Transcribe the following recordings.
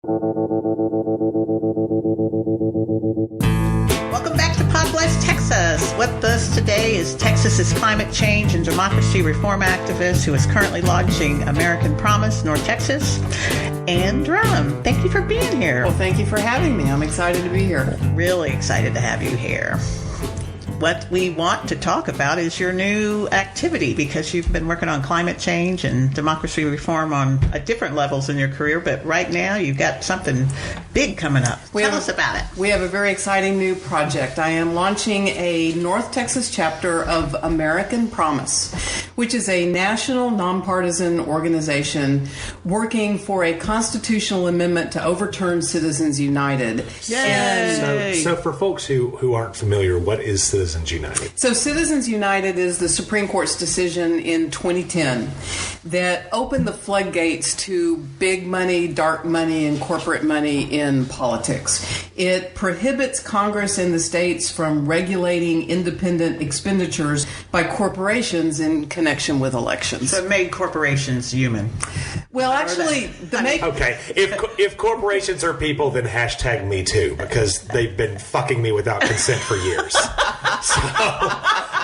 Welcome back to Pod Bless Texas. With us today is Texas's climate change and democracy reform activist who is currently launching American Promise, North Texas, Ann Drumm. Thank you for being here. Well, thank you for having me. I'm excited to be here. Really excited to have you here. What we want to talk about is your new activity, because you've been working on climate change and democracy reform on different levels in your career, but right now you've got something big coming up. Tell us about it. We have a very exciting new project. I am launching a North Texas chapter of American Promise, which is a national nonpartisan organization working for a constitutional amendment to overturn Citizens United. Yay! So for folks who aren't familiar, what is Citizens United? So Citizens United is the Supreme Court's decision in 2010 that opened the floodgates to big money, dark money, and corporate money in politics. It prohibits Congress and the states from regulating independent expenditures by corporations in connection with elections. So it made corporations human. Well, actually, Okay, if corporations are people, then hashtag me too, because they've been fucking me without consent for years. So,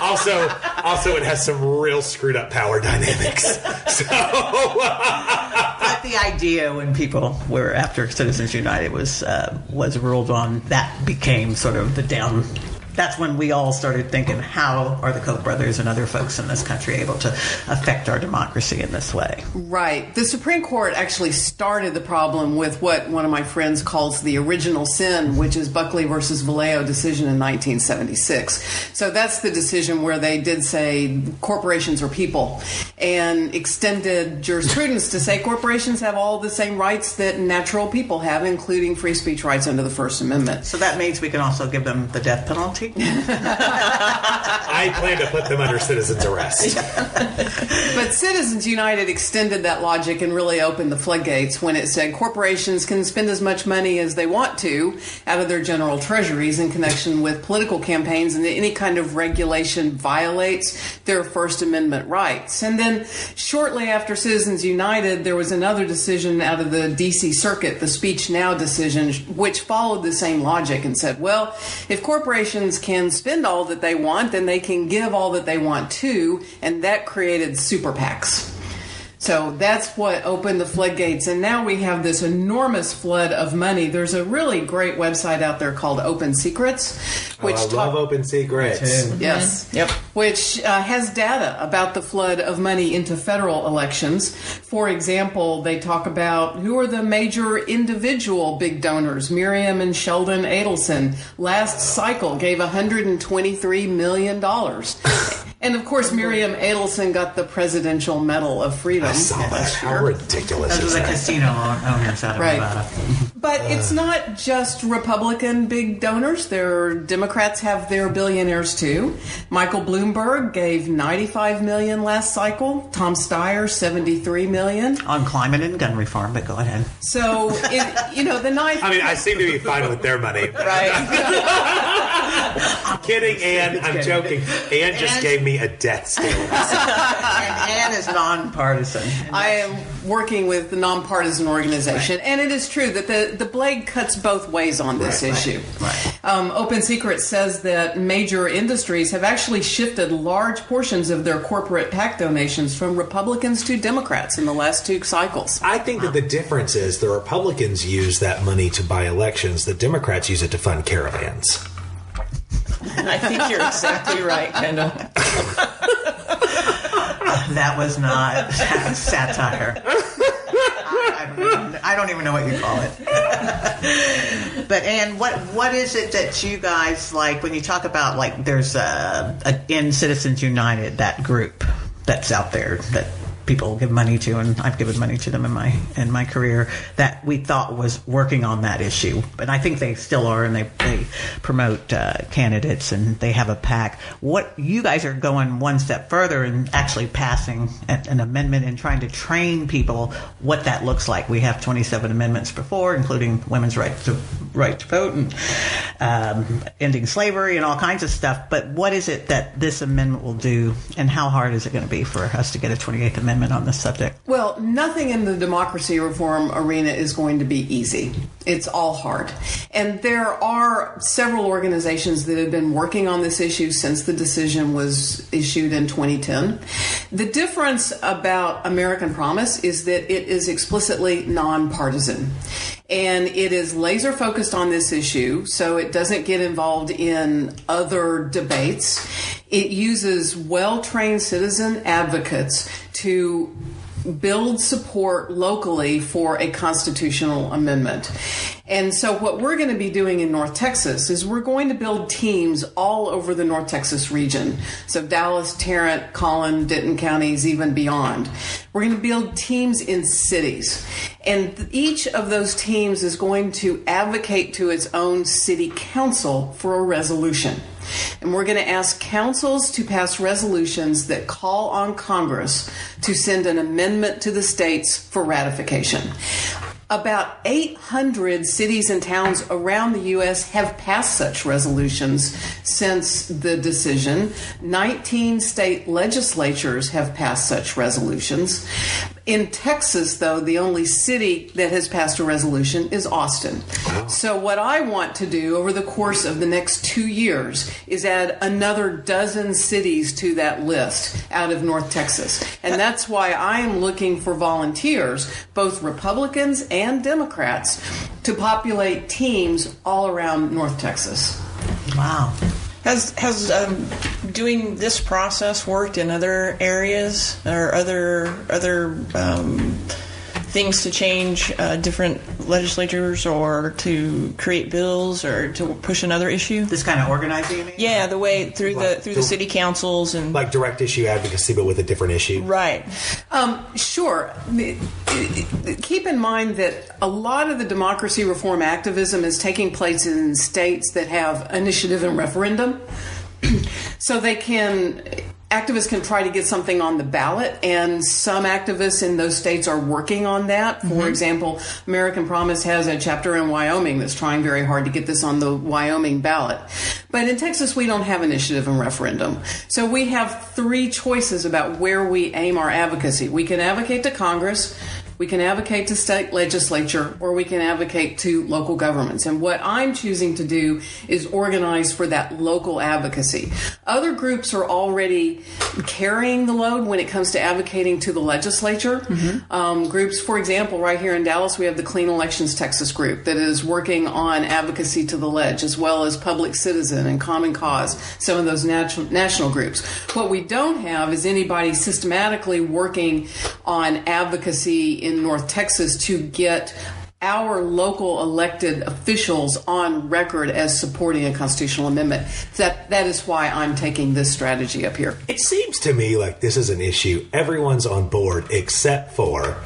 also, it has some real screwed up power dynamics. So, but the idea when people were after Citizens United was ruled on, that became sort of the down. That's when we all started thinking, how are the Koch brothers and other folks in this country able to affect our democracy in this way? Right. The Supreme Court actually started the problem with what one of my friends calls the original sin, which is Buckley versus Vallejo decision in 1976. So that's the decision where they did say corporations are people and extended jurisprudence to say corporations have all the same rights that natural people have, including free speech rights under the First Amendment. So that means we can also give them the death penalty? I plan to put them under citizen's arrest. But Citizens United extended that logic and really opened the floodgates when it said corporations can spend as much money as they want to out of their general treasuries in connection with political campaigns, and that any kind of regulation violates their First Amendment rights. And then shortly after Citizens United, there was another decision out of the D.C. Circuit, the Speech Now decision, which followed the same logic and said, well, if corporations can spend all that they want, then they can give all that they want too, and that created super PACs. So that's what opened the floodgates, and now we have this enormous flood of money. There's a really great website out there called Open Secrets, which I love Open Secrets. Yes. Yep. Which has data about the flood of money into federal elections. For example, they talk about who are the major individual big donors. Miriam and Sheldon Adelson last cycle gave $123 million. And of course, Miriam Adelson got the Presidential Medal of Freedom. I saw that. How ridiculous Those is are the that? casino owners out of Right. Nevada. But it's not just Republican big donors. Democrats have their billionaires too. Michael Bloomberg gave $95 million last cycle. Tom Steyer, $73 million. On climate and gun reform, but go ahead. So, the knife... I mean, I seem to be fine with their money. Right. I'm kidding, Ann. I'm joking. Ann just gave me a death scale. And Ann is nonpartisan. I am working with the nonpartisan organization, and it is true that the blade cuts both ways on this issue. Right. Open Secret says that major industries have actually shifted large portions of their corporate PAC donations from Republicans to Democrats in the last two cycles. I think that the difference is the Republicans use that money to buy elections. The Democrats use it to fund caravans. I think you're exactly right, Kendall. That was not satire. I don't even know what you call it. But Ann, what is it that you guys like when you talk about, like, there's in Citizens United, that group that's out there that people give money to, and I've given money to them in my career, that we thought was working on that issue, and I think they still are, and they promote candidates, and they have a PAC. What you guys are going one step further and actually passing an amendment and trying to train people what that looks like. We have 27 amendments before, including women's right to vote and ending slavery and all kinds of stuff. But what is it that this amendment will do, and how hard is it going to be for us to get a 28th Amendment Amendment on this subject? Well, nothing in the democracy reform arena is going to be easy. It's all hard. And there are several organizations that have been working on this issue since the decision was issued in 2010. The difference about American Promise is that it is explicitly nonpartisan. And it is laser focused on this issue, so it doesn't get involved in other debates. It uses well-trained citizen advocates to build support locally for a constitutional amendment. And so what we're going to be doing in North Texas is we're going to build teams all over the North Texas region. So Dallas, Tarrant, Collin, Denton counties, even beyond. We're going to build teams in cities. And each of those teams is going to advocate to its own city council for a resolution. And we're going to ask councils to pass resolutions that call on Congress to send an amendment to the states for ratification. About 800 cities and towns around the U.S. have passed such resolutions since the decision. 19 state legislatures have passed such resolutions. In Texas, though, the only city that has passed a resolution is Austin. Wow. So what I want to do over the course of the next 2 years is add another dozen cities to that list out of North Texas. And that's why I am looking for volunteers, both Republicans and Democrats, to populate teams all around North Texas. Wow. Has doing this process worked in other areas or other things to change different legislatures or to create bills or to push another issue? This kind of organizing, you mean? Yeah, the way through the city councils and like direct issue advocacy, but with a different issue. Right. Sure. Keep in mind that a lot of the democracy reform activism is taking place in states that have initiative and referendum. So activists can try to get something on the ballot, and some activists in those states are working on that. For example, American Promise has a chapter in Wyoming that's trying very hard to get this on the Wyoming ballot. But in Texas, we don't have initiative and referendum. So we have three choices about where we aim our advocacy. We can advocate to Congress, we can advocate to state legislature, or we can advocate to local governments. And what I'm choosing to do is organize for that local advocacy. Other groups are already carrying the load when it comes to advocating to the legislature. Groups, for example, right here in Dallas, we have the Clean Elections Texas group that is working on advocacy to the ledge, as well as Public Citizen and Common Cause, some of those national groups. What we don't have is anybody systematically working on advocacy in North Texas to get our local elected officials on record as supporting a constitutional amendment. That is why I'm taking this strategy up here. It seems to me like this is an issue. Everyone's on board except for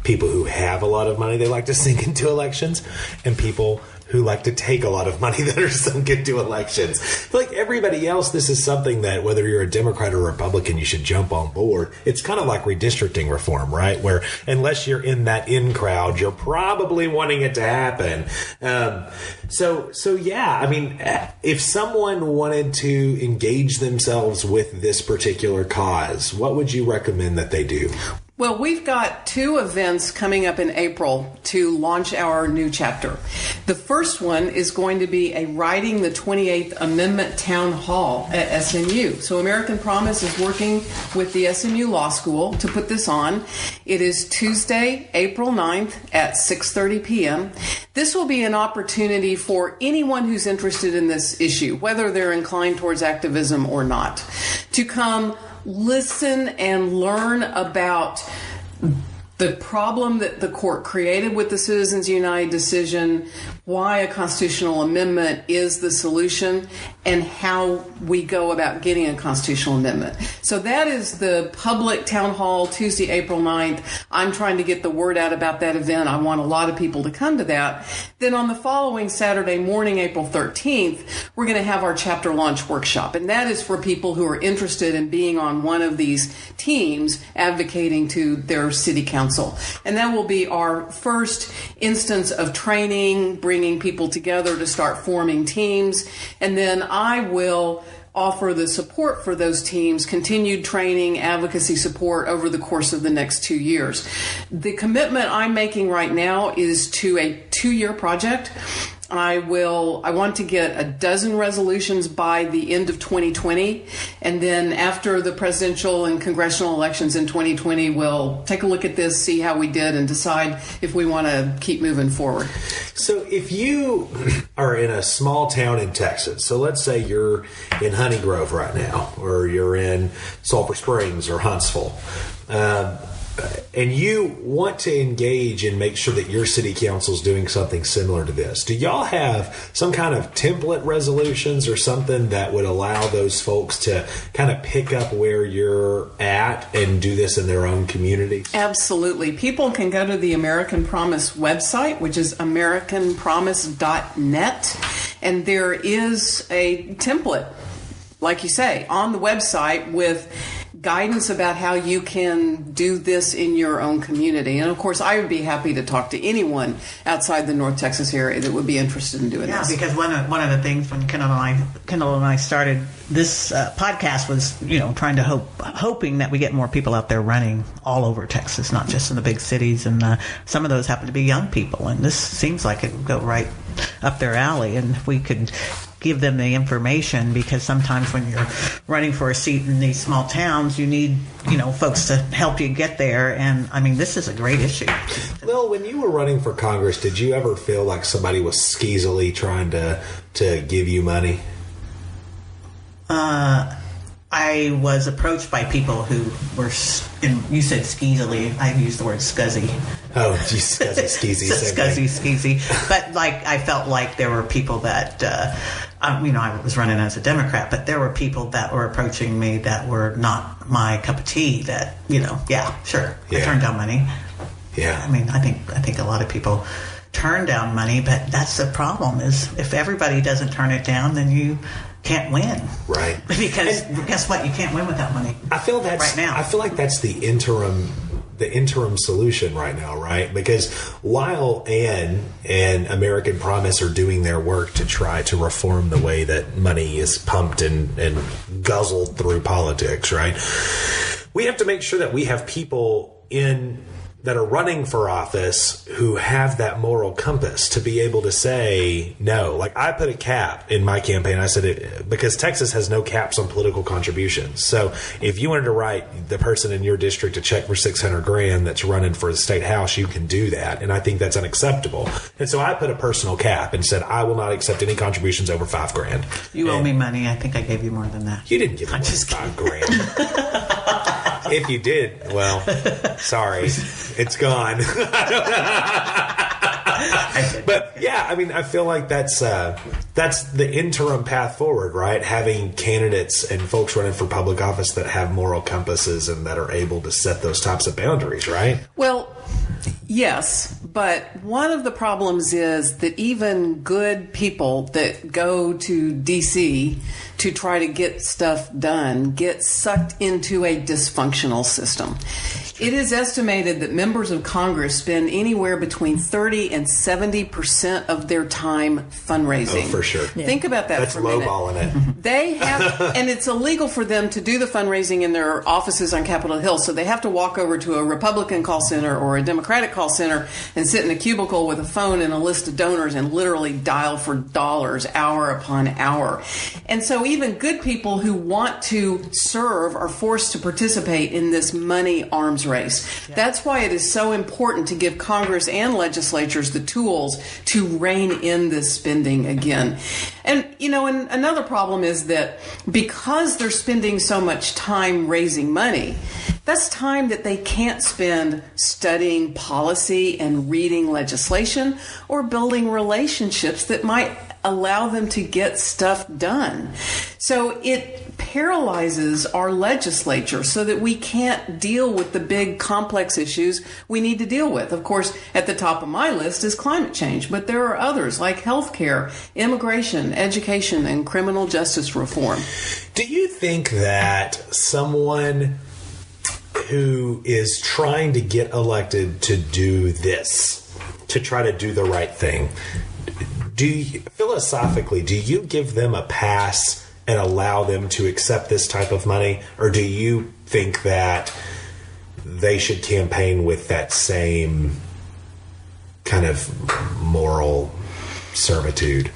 people who have a lot of money they like to sink into elections and people who like to take a lot of money that are sunk into elections. I feel like everybody else, this is something that whether you're a Democrat or a Republican, you should jump on board. It's kind of like redistricting reform, right? Where unless you're in that in crowd, you're probably wanting it to happen. So yeah, I mean, if someone wanted to engage themselves with this particular cause, what would you recommend that they do? Well, we've got two events coming up in April to launch our new chapter. The first one is going to be a Writing the 28th Amendment Town Hall at SMU. So American Promise is working with the SMU Law School to put this on. It is Tuesday, April 9th at 6:30 p.m. This will be an opportunity for anyone who's interested in this issue, whether they're inclined towards activism or not, to come listen and learn about the problem that the court created with the Citizens United decision, why a constitutional amendment is the solution, and how we go about getting a constitutional amendment. So that is the public town hall, Tuesday, April 9th. I'm trying to get the word out about that event. I want a lot of people to come to that. Then on the following Saturday morning, April 13th, we're going to have our chapter launch workshop. And that is for people who are interested in being on one of these teams advocating to their city council. And that will be our first instance of training, bringing people together to start forming teams. And then I will offer the support for those teams, continued training, advocacy support over the course of the next 2 years. The commitment I'm making right now is to a 2-year project. I want to get a dozen resolutions by the end of 2020. And then after the presidential and congressional elections in 2020, we'll take a look at this, see how we did, and decide if we want to keep moving forward. So if you are in a small town in Texas, so let's say you're in Honey Grove right now, or you're in Sulphur Springs or Huntsville, and you want to engage and make sure that your city council is doing something similar to this, do y'all have some kind of template resolutions or something that would allow those folks to kind of pick up where you're at and do this in their own communities? Absolutely. People can go to the American Promise website, which is americanpromise.net, and there is a template, like you say, on the website with guidance about how you can do this in your own community. And of course, I would be happy to talk to anyone outside the North Texas area that would be interested in doing this. Yeah, because one of the things when Kendall and I started this podcast was, trying to hoping that we get more people out there running all over Texas, not just in the big cities. And some of those happen to be young people, and this seems like it would go right up their alley. And if we could give them the information, because sometimes when you're running for a seat in these small towns, you need, folks to help you get there. And I mean, this is a great issue. Lil, when you were running for Congress, did you ever feel like somebody was skeezily trying to give you money? I was approached by people who were, you said skeezily, I used the word scuzzy. Oh, geez, scuzzy, skeezy. Scuzzy, skeezy. But I felt like there were people that, I was running as a Democrat, but there were people that were approaching me that were not my cup of tea. That yeah, sure, I turned down money. Yeah, I mean, I think a lot of people turn down money, but that's the problem. Is if everybody doesn't turn it down, then you can't win. Right. Because guess what? You can't win without money. I feel right now. I feel like that's the interim solution right now, right? Because while Ann and American Promise are doing their work to try to reform the way that money is pumped and guzzled through politics, right? We have to make sure that we have people that are running for office who have that moral compass to be able to say no. Like, I put a cap in my campaign. I said it because Texas has no caps on political contributions. So if you wanted to write the person in your district a check for $600,000 that's running for the state house, you can do that. And I think that's unacceptable. And so I put a personal cap and said, I will not accept any contributions over $5,000. You owe me money. I think I gave you more than that. You didn't give me more than $5,000. If you did, well, sorry, it's gone. But yeah, I mean, I feel like that's the interim path forward, right? Having candidates and folks running for public office that have moral compasses and that are able to set those types of boundaries, right? Well, yes, but one of the problems is that even good people that go to D.C. to try to get stuff done get sucked into a dysfunctional system. It is estimated that members of Congress spend anywhere between 30 and 70% of their time fundraising. Oh, for sure. Yeah. Think about that for a minute. That's lowballing it. They have, and it's illegal for them to do the fundraising in their offices on Capitol Hill, so they have to walk over to a Republican call center or a Democratic call center and sit in a cubicle with a phone and a list of donors and literally dial for dollars hour upon hour. And so even good people who want to serve are forced to participate in this money arms race. Yeah. That's why it is so important to give Congress and legislatures the tools to rein in this spending again. And, and another problem is that because they're spending so much time raising money, that's time that they can't spend studying policy and reading legislation or building relationships that might allow them to get stuff done. So it paralyzes our legislature so that we can't deal with the big complex issues we need to deal with. Of course, at the top of my list is climate change, but there are others like healthcare, immigration, education, and criminal justice reform. Do you think that someone who is trying to get elected to do this, to try to do the right thing, philosophically, do you give them a pass and allow them to accept this type of money? Or do you think that they should campaign with that same kind of moral servitude?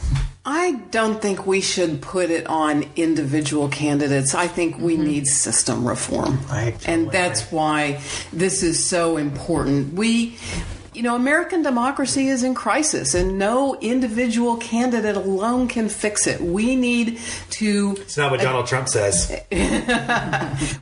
I don't think we should put it on individual candidates. I think we need system reform. And that's why this is so important. American democracy is in crisis, and no individual candidate alone can fix it. We need to... It's not what Donald Trump says.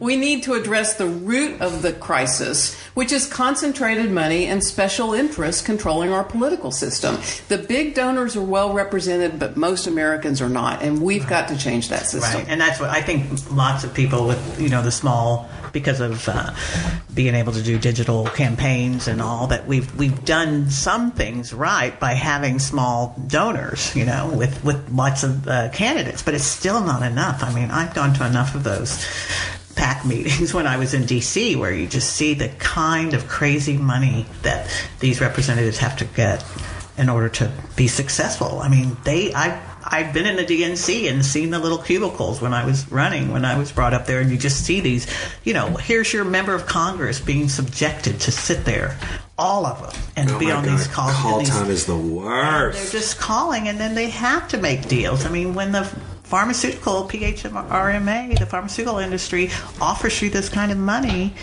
We need to address the root of the crisis, which is concentrated money and special interests controlling our political system. The big donors are well represented, but most Americans are not, and we've got to change that system. Right, and that's what I think lots of people with, the small... because of being able to do digital campaigns and all, that we've done some things right by having small donors, with lots of candidates, but it's still not enough. I mean, I've gone to enough of those PAC meetings when I was in D.C. where you just see the kind of crazy money that these representatives have to get in order to be successful. I mean, I've been in the DNC and seen the little cubicles when I was brought up there, and you just see these, here's your member of Congress being subjected to sit there, all of them, and be on these calls. Call time is the worst. They're just calling, and then they have to make deals. I mean, when the pharmaceutical, PHRMA, the pharmaceutical industry offers you this kind of money,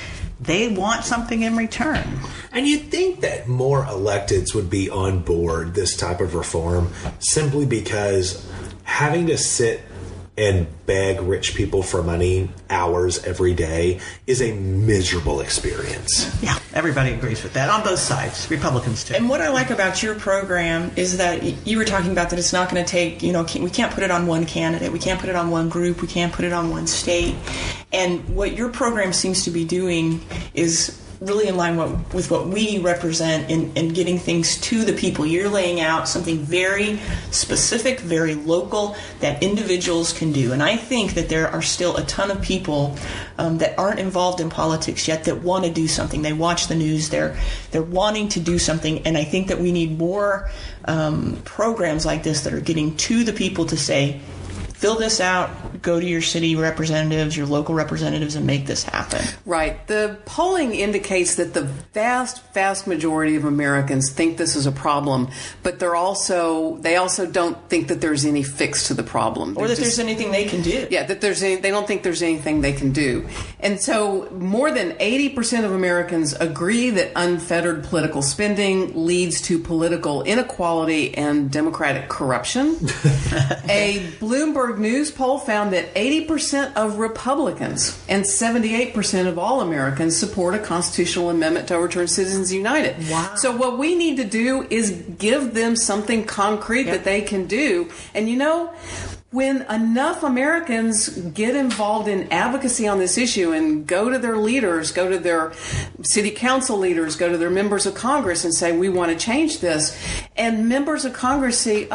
they want something in return. And you'd think that more electeds would be on board this type of reform simply because having to sit and beg rich people for money hours every day is a miserable experience. Yeah, everybody agrees with that on both sides, Republicans too. And what I like about your program is that you were talking about that it's not going to take, we can't put it on one candidate, we can't put it on one group, we can't put it on one state. And what your program seems to be doing is really in line with what we represent in getting things to the people. You're laying out something very specific, very local that individuals can do. And I think that there are still a ton of people that aren't involved in politics yet that want to do something. They watch the news. They're wanting to do something. And I think that we need more programs like this that are getting to the people to say, fill this out, go to your city representatives, your local representatives, and make this happen. Right. The polling indicates that the vast majority of Americans think this is a problem, but they also don't think that there's any fix to the problem. Or that there's anything they can do. Yeah, they don't think there's anything they can do. And so more than 80% of Americans agree that unfettered political spending leads to political inequality and democratic corruption. A Bloomberg News poll found that 80% of Republicans and 78% of all Americans support a constitutional amendment to overturn Citizens United. Wow. So what we need to do is give them something concrete that they can do. And when enough Americans get involved in advocacy on this issue and go to their leaders, go to their city council leaders, go to their members of Congress and say, we want to change this, and members of Congress say,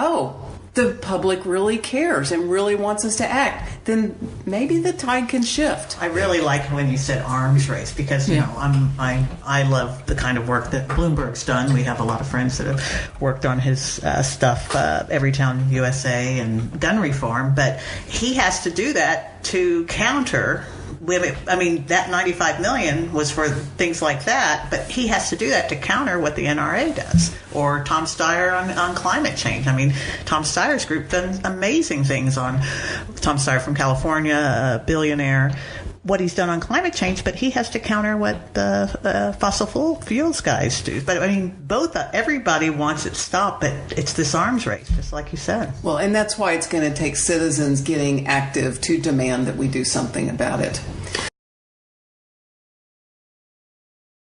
the public really cares and really wants us to act, then maybe the tide can shift. I really like when you said arms race because I love the kind of work that Bloomberg's done. We have a lot of friends that have worked on his stuff, Everytown USA and gun reform, but he has to do that to counter. That $95 million was for things like that, but he has to do that to counter what the NRA does, or Tom Steyer on climate change. I mean, Tom Steyer's group done amazing things on Tom Steyer from California, a billionaire, what he's done on climate change, but he has to counter what the fossil fuels guys do. But everybody wants it stopped, but it's this arms race, just like you said. Well, and that's why it's going to take citizens getting active to demand that we do something about it.